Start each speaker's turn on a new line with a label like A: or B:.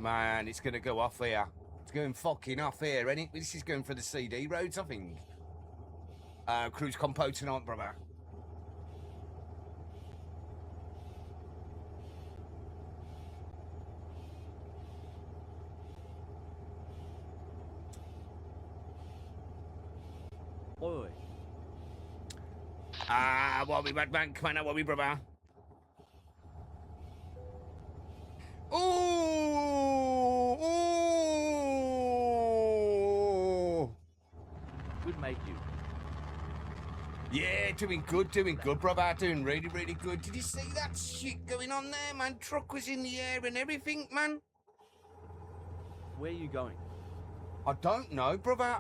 A: Man, it's going to go off here. It's going fucking off here, ain't it? This is going for the CD roads, I think. Cruise compo tonight, brother.
B: Oi.
A: What we bad man? Come on now, what we, brother? Ooh! Ooh!
B: Good mate, you.
A: Yeah, doing good, brother. Doing really, really good. Did you see that shit going on there, man? Truck was in the air and everything, man.
B: Where are you going?
A: I don't know, brother.